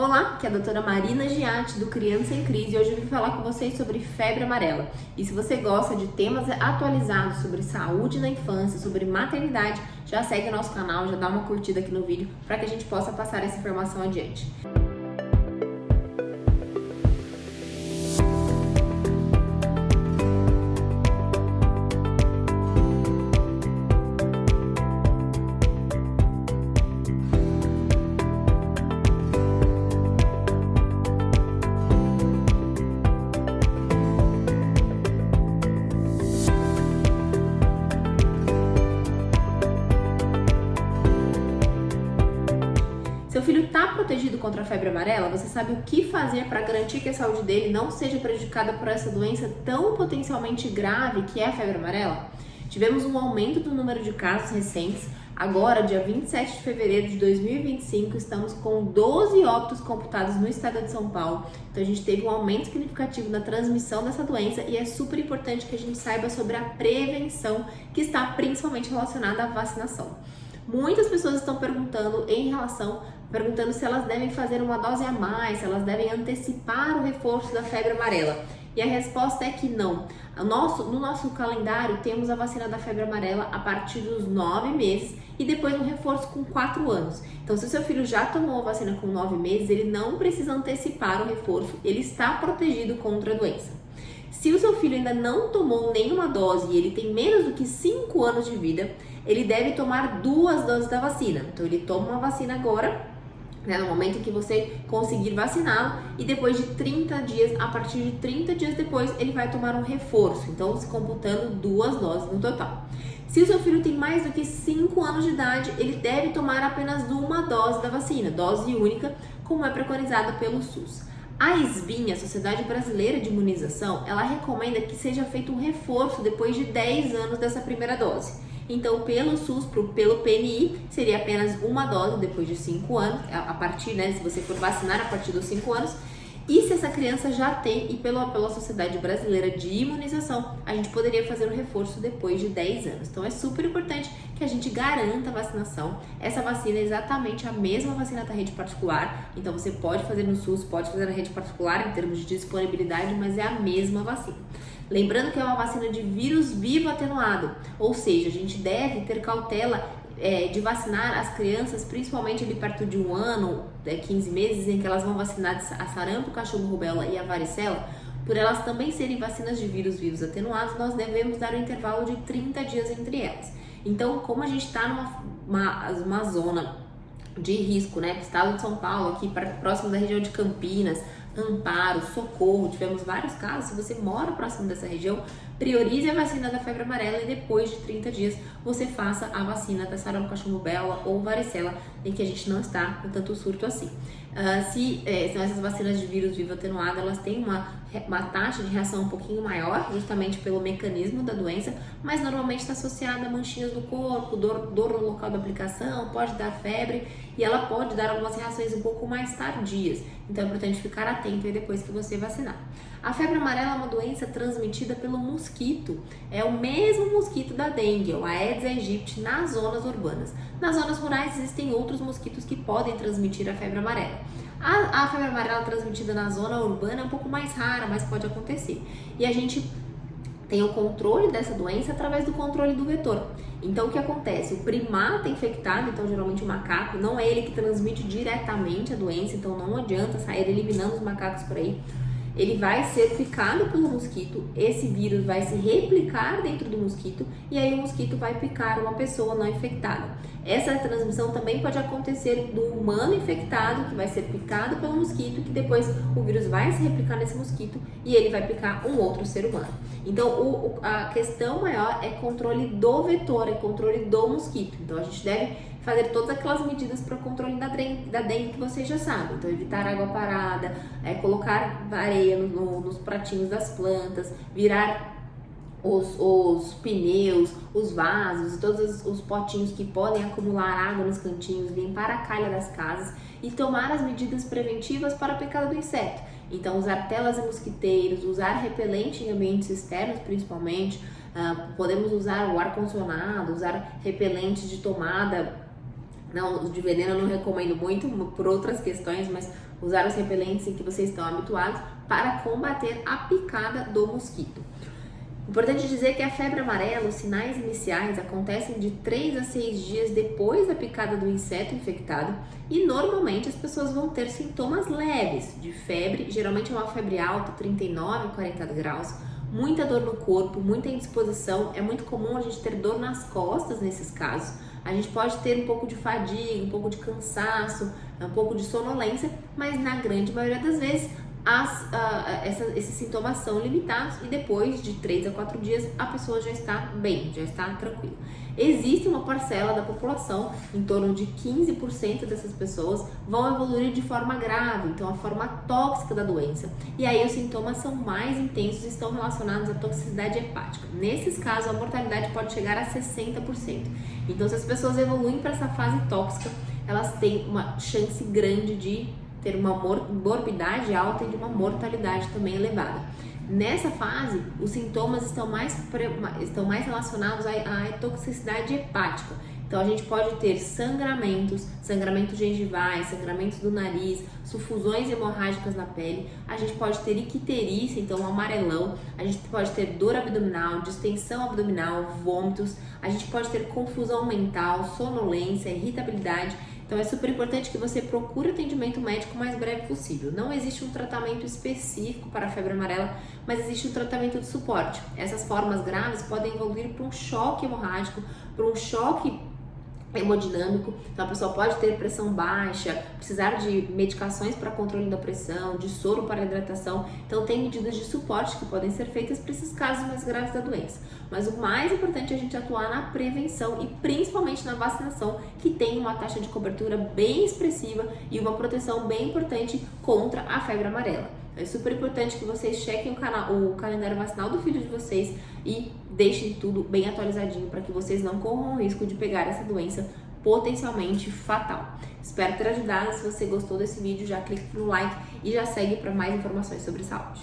Olá, aqui é a doutora Marina Giatti, do Criança em Crise, e hoje eu vim falar com vocês sobre febre amarela. E se você gosta de temas atualizados sobre saúde na infância, sobre maternidade, já segue o nosso canal, já dá uma curtida aqui no vídeo para que a gente possa passar essa informação adiante. Seu filho está protegido contra a febre amarela? Você sabe o que fazer para garantir que a saúde dele não seja prejudicada por essa doença tão potencialmente grave que é a febre amarela? Tivemos um aumento do número de casos recentes. Agora, dia 27 de fevereiro de 2025, estamos com 12 óbitos computados no estado de São Paulo. Então, a gente teve um aumento significativo na transmissão dessa doença e é super importante que a gente saiba sobre a prevenção, que está principalmente relacionada à vacinação. Muitas pessoas estão perguntando se elas devem fazer uma dose a mais, se elas devem antecipar o reforço da febre amarela. E a resposta é que não. No nosso calendário temos a vacina da febre amarela a partir dos 9 meses e depois um reforço com 4 anos. Então, se o seu filho já tomou a vacina com 9 meses, ele não precisa antecipar o reforço, ele está protegido contra a doença. Se o seu filho ainda não tomou nenhuma dose e ele tem menos do que 5 anos de vida, ele deve tomar 2 doses da vacina. Então, ele toma uma vacina agora, no momento em que você conseguir vaciná-lo, e depois de 30 dias, a partir de 30 dias depois, ele vai tomar um reforço. Então, se computando 2 doses no total. Se o seu filho tem mais do que 5 anos de idade, ele deve tomar apenas uma dose da vacina, dose única, como é preconizado pelo SUS. A SBIM, a Sociedade Brasileira de Imunização, ela recomenda que seja feito um reforço depois de 10 anos dessa primeira dose. Então, pelo SUS, pelo PNI, seria apenas uma dose depois de 5 anos, a partir, se você for vacinar a partir dos 5 anos. E se essa criança já tem, e pela Sociedade Brasileira de Imunização, a gente poderia fazer um reforço depois de 10 anos. Então, é super importante que a gente garanta a vacinação. Essa vacina é exatamente a mesma vacina da rede particular. Então, você pode fazer no SUS, pode fazer na rede particular em termos de disponibilidade, mas é a mesma vacina. Lembrando que é uma vacina de vírus vivo atenuado, ou seja, a gente deve ter cautela de vacinar as crianças, principalmente ali perto de 1 ano, 15 meses, em que elas vão vacinar a sarampo, cachumba, rubéola e a varicela. Por elas também serem vacinas de vírus vivos atenuados, nós devemos dar um intervalo de 30 dias entre elas. Então, como a gente está numa zona de risco, estado de São Paulo, aqui próximo da região de Campinas, Amparo, Socorro, tivemos vários casos. Se você mora próximo dessa região, priorize a vacina da febre amarela e depois de 30 dias você faça a vacina da sarampo, cachumba, rubéola ou varicela, em que a gente não está com tanto surto assim. São essas vacinas de vírus vivo atenuado, elas têm uma taxa de reação um pouquinho maior, justamente pelo mecanismo da doença, mas normalmente está associada a manchinhas no corpo, dor no local da aplicação, pode dar febre e ela pode dar algumas reações um pouco mais tardias. Então é importante ficar atento aí depois que você vacinar. A febre amarela é uma doença transmitida pelo mosquito. É o mesmo mosquito da dengue, o Aedes aegypti, nas zonas urbanas. Nas zonas rurais existem outros mosquitos que podem transmitir a febre amarela. A febre amarela transmitida na zona urbana é um pouco mais rara, mas pode acontecer. E a gente tem o controle dessa doença através do controle do vetor. Então, o que acontece? O primata infectado, então geralmente o macaco, não é ele que transmite diretamente a doença, então não adianta sair eliminando os macacos por aí. Ele vai ser picado pelo mosquito, esse vírus vai se replicar dentro do mosquito e aí o mosquito vai picar uma pessoa não infectada. Essa transmissão também pode acontecer do humano infectado, que vai ser picado pelo mosquito, que depois o vírus vai se replicar nesse mosquito e ele vai picar um outro ser humano. Então, a questão maior é controle do vetor, é controle do mosquito. Então, a gente deve fazer todas aquelas medidas para o controle da dengue que vocês já sabem. Então, evitar água parada, colocar areia nos pratinhos das plantas, virar os pneus, os vasos, todos os potinhos que podem acumular água nos cantinhos, limpar a calha das casas e tomar as medidas preventivas para a picada do inseto. Então, usar telas e mosquiteiros, usar repelente em ambientes externos principalmente, podemos usar o ar-condicionado, usar repelentes de tomada Não, os de veneno eu não recomendo muito por outras questões, mas usar os repelentes em que vocês estão habituados para combater a picada do mosquito. Importante dizer que a febre amarela, os sinais iniciais acontecem de 3 a 6 dias depois da picada do inseto infectado e normalmente as pessoas vão ter sintomas leves de febre, geralmente é uma febre alta, 39, 40 graus, muita dor no corpo, muita indisposição, é muito comum a gente ter dor nas costas nesses casos, a gente pode ter um pouco de fadiga, um pouco de cansaço, um pouco de sonolência, mas na grande maioria das vezes esses sintomas são limitados e depois de 3 a 4 dias a pessoa já está bem, já está tranquila. Existe uma parcela da população, em torno de 15% dessas pessoas vão evoluir de forma grave, então a forma tóxica da doença. E aí os sintomas são mais intensos e estão relacionados à toxicidade hepática. Nesses casos a mortalidade pode chegar a 60%. Então se as pessoas evoluem para essa fase tóxica, elas têm uma chance grande de ter uma morbidade alta e de uma mortalidade também elevada. Nessa fase, os sintomas estão mais relacionados à toxicidade hepática. Então, a gente pode ter sangramentos gengivais, sangramentos do nariz, sufusões hemorrágicas na pele. A gente pode ter icterícia, então um amarelão. A gente pode ter dor abdominal, distensão abdominal, vômitos. A gente pode ter confusão mental, sonolência, irritabilidade. Então é super importante que você procure atendimento médico o mais breve possível. Não existe um tratamento específico para a febre amarela, mas existe um tratamento de suporte. Essas formas graves podem evoluir para um choque hemorrágico, para um choque hemodinâmico, então a pessoa pode ter pressão baixa, precisar de medicações para controle da pressão, de soro para hidratação, então tem medidas de suporte que podem ser feitas para esses casos mais graves da doença. Mas o mais importante é a gente atuar na prevenção e principalmente na vacinação, que tem uma taxa de cobertura bem expressiva e uma proteção bem importante contra a febre amarela. É super importante que vocês chequem o calendário vacinal do filho de vocês e deixem tudo bem atualizadinho para que vocês não corram o risco de pegar essa doença potencialmente fatal. Espero ter ajudado. Se você gostou desse vídeo, já clique no like e já segue para mais informações sobre saúde.